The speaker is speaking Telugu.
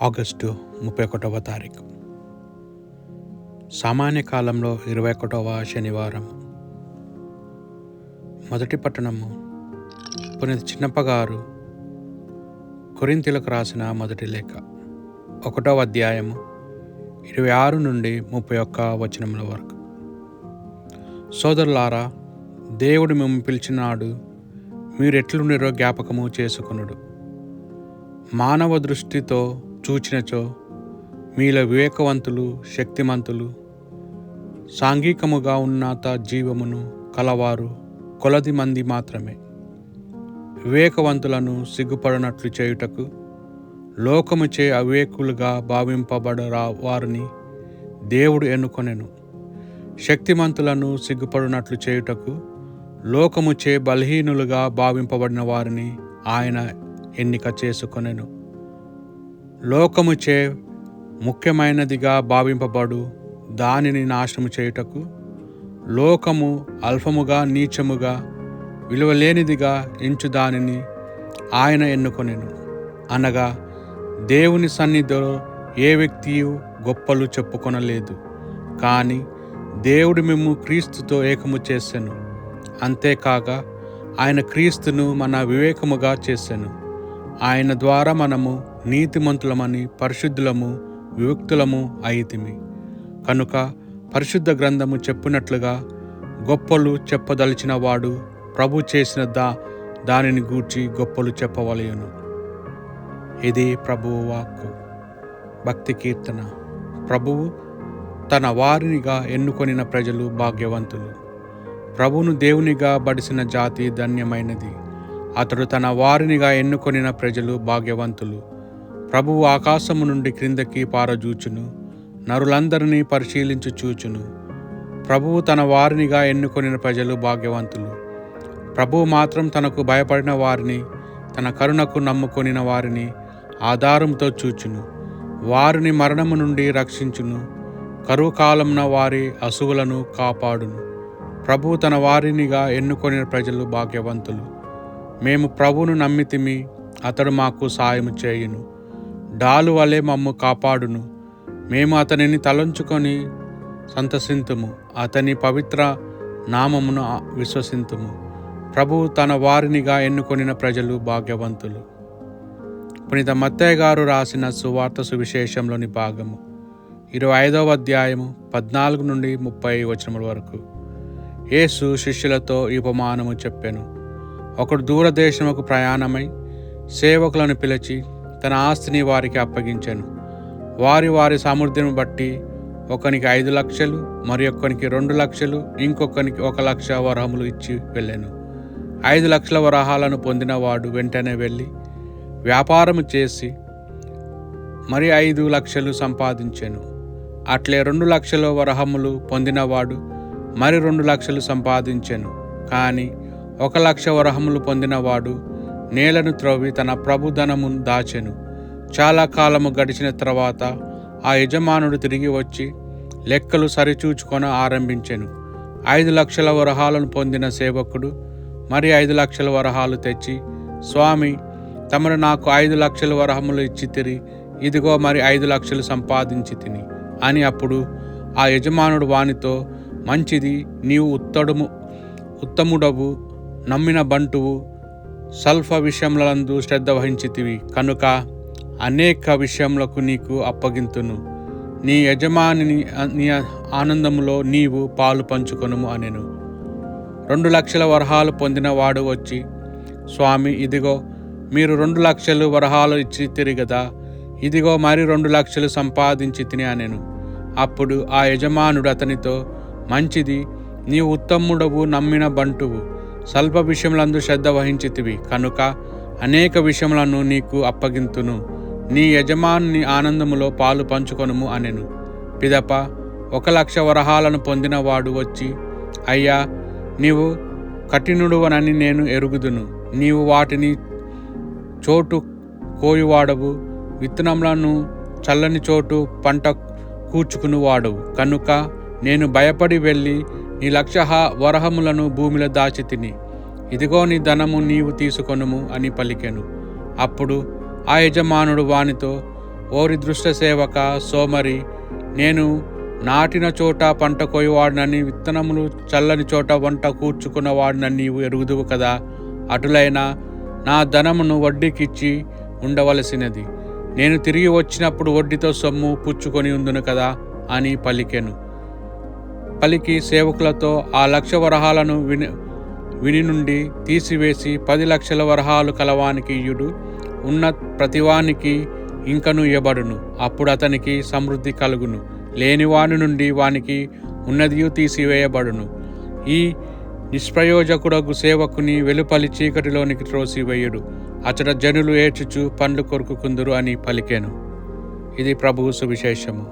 ఆగస్టు 31వ తారీఖు సామాన్య కాలంలో 21వ శనివారం. మొదటి పట్టణము పునీత చిన్నప్ప గారు కొరింథీయులకు రాసిన మొదటి లేఖ 1వ అధ్యాయము 26 నుండి 31 వచనముల వరకు. సోదరులారా, దేవుడు మిమ్మల్ని పిలిచినాడు, మీరెట్లుండిరో జ్ఞాపకము చేసుకొనుడు. మానవ దృష్టితో చూచినచో మీలో వివేకవంతులు, శక్తిమంతులు, సాంఘికముగా ఉన్నత జీవమును కలవారు కొలది మంది మాత్రమే. వివేకవంతులను సిగ్గుపడినట్లు చేయుటకు లోకముచే అవివేకులుగా భావింపబడరా వారిని దేవుడు ఎన్నుకొనెను. శక్తిమంతులను సిగ్గుపడినట్లు చేయుటకు లోకముచే బలహీనులుగా భావింపబడిన వారిని ఆయన ఎన్నిక చేసుకొనెను. లోకముచే ముఖ్యమైనదిగా భావింపబడు దానిని నాశనము చేయుటకు లోకము అల్పముగా, నీచముగా, విలువలేనిదిగా ఎంచు దానిని ఆయన ఎన్నుకొనెను. అనగా దేవుని సన్నిధిలో ఏ వ్యక్తియు గొప్పలు చెప్పుకొనలేదు, కానీ దేవుడు మేము క్రీస్తుతో ఏకము చేసెను. అంతేకాక ఆయన క్రీస్తును మన వివేకముగా చేసెను. ఆయన ద్వారా మనము నీతిమంతులమని పరిశుద్ధులము, విముక్తులము అయితిమి. కనుక పరిశుద్ధ గ్రంథము చెప్పినట్లుగా గొప్పలు చెప్పదలిచిన వాడు ప్రభు చేసిన దానిని గూర్చి గొప్పలు చెప్పవలెను. ఇది ప్రభువు వాక్కు. భక్తి కీర్తన. ప్రభువు తన వారినిగా ఎన్నుకొనిన ప్రజలు భాగ్యవంతులు. ప్రభువును దేవునిగా బడిసిన జాతి ధన్యమైనది. అతడు తన వారినిగా ఎన్నుకొనిన ప్రజలు భాగ్యవంతులు. ప్రభువు ఆకాశము నుండి క్రిందకి పారజూచును, నరులందరినీ పరిశీలించి చూచును. ప్రభువు తన వారినిగా ఎన్నుకొనిన ప్రజలు భాగ్యవంతులు. ప్రభువు మాత్రం తనకు భయపడిన వారిని, తన కరుణకు నమ్ముకొనిన వారిని ఆధారంతో చూచును. వారిని మరణము నుండి రక్షించును, కరువు కాలమున వారి అసువులను కాపాడును. ప్రభువు తన వారినిగా ఎన్నుకొనిన ప్రజలు భాగ్యవంతులు. మేము ప్రభువును నమ్మితిమి, అతడు మాకు సాయము చేయును. డాలు వలె మమ్ము కాపాడును. మేము అతనిని తలంచుకొని సంతసింతుము, అతని పవిత్ర నామమును విశ్వసింతుము. ప్రభువు తన వారినిగా ఎన్నుకొనిన ప్రజలు భాగ్యవంతులు. పునీత మత్తయి గారు రాసిన సువార్త సువిశేషంలోని భాగము 25వ అధ్యాయము 14 నుండి 30 వచనముల వరకు. యేసు శిష్యులతో ఈ ఉపమానము చెప్పెను. ఒకడు దూరదేశముకు ప్రయాణమై సేవకులను పిలిచి తన ఆస్తిని వారికి అప్పగించెను. వారి వారి సమృద్ధిని బట్టి ఒకనికి 5 లక్షలు, మరి ఒక్కనికి 2 లక్షలు, ఇంకొకనికి 1 లక్ష వరహములు ఇచ్చి వెళ్ళాను. 5 లక్షల వరహాలను పొందినవాడు వెంటనే వెళ్ళి వ్యాపారము చేసి మరి 5 లక్షలు సంపాదించెను. అట్లే 2 లక్షల వరహములు పొందినవాడు మరి 2 లక్షలు సంపాదించెను. కానీ 1 లక్ష వరహములు పొందినవాడు నేలను త్రవ్వి తన ప్రభుధనమును దాచెను. చాలా కాలము గడిచిన తర్వాత ఆ యజమానుడు తిరిగి వచ్చి లెక్కలు సరిచూచుకొన ఆరంభించెను. 5 లక్షల వరహాలను పొందిన సేవకుడు మరి 5 లక్షల వరహాలు తెచ్చి, స్వామి, తమరు నాకు 5 లక్షల వరహములు ఇచ్చితిరి, ఇదిగో మరి 5 లక్షలు సంపాదించి తిని అని. అప్పుడు ఆ యజమానుడు వానితో, మంచిది, నీవు ఉత్తముడవు, నమ్మిన బంటువు, స్వల్ప విషయములందు శ్రద్ధ వహించితివి కనుక అనేక విషయములకు నీకు అప్పగింతును. నీ యజమాని నీ ఆనందములో నీవు పాలు పంచుకొనుము అనెను. 2 లక్షల వరహాలు పొందిన వాడు వచ్చి, స్వామి, ఇదిగో మీరు 2 లక్షలు వరహాలు ఇచ్చితిరి గదా, ఇదిగో మరి 2 లక్షలు సంపాదించి తిని అనెను. అప్పుడు ఆ యజమానుడు అతనితో, మంచిది, నీవు ఉత్తముడవు, నమ్మిన బంటువు, స్వల్ప విషయములందు శ్రద్ధ వహించితివి కనుక అనేక విషయములను నీకు అప్పగింతును. నీ యజమాని ఆనందములో పాలు పంచుకొనుము అనెను. పిదప 1 లక్ష వరహాలను పొందిన వాడు వచ్చి, అయ్యా, నీవు కఠినుడువనని నేను ఎరుగుదును. నీవు వాటిని చోటు కోయువాడవు, విత్తనములను చల్లని చోటు పంట కూర్చుకుని వాడవు. కనుక నేను భయపడి వెళ్ళి నీ 1 లక్ష వరహములను భూమిలో దాచి తిని, ఇదిగో నీ ధనము నీవు తీసుకొనుము అని పలికెను. అప్పుడు ఆ యజమానుడు వానితో, ఓరి దృష్ట సేవక సోమరి, నేను నాటిన చోట పంట కోయవాడినని, విత్తనములు చల్లని చోట వంట కూర్చుకున్నవాడినని నీవు ఎరుగుదువు కదా. అటులైనా నా ధనమును వడ్డీకిచ్చి ఉండవలసినది. నేను తిరిగి వచ్చినప్పుడు వడ్డీతో సొమ్ము పుచ్చుకొని ఉందును కదా అని పలికి సేవకులతో ఆ 1,00,000 వరహాలను విని నుండి తీసివేసి 10,00,000 వరహాలు కలవానికి ఇయ్యుడు. ఉన్న ప్రతివానికి ఇంకను ఇయ్యబడును. అప్పుడు అతనికి సమృద్ధి కలుగును. లేనివాని నుండి వానికి ఉన్నదియు తీసివేయబడును. ఈ నిష్ప్రయోజకుడగు సేవకుని వెలుపలి చీకటిలోనికి త్రోసివేయుడు. అతడ జనులు ఏడ్చుచు పండ్లు కొరుకుకుందురు అని పలికెను. ఇది ప్రభువు సువిశేషము.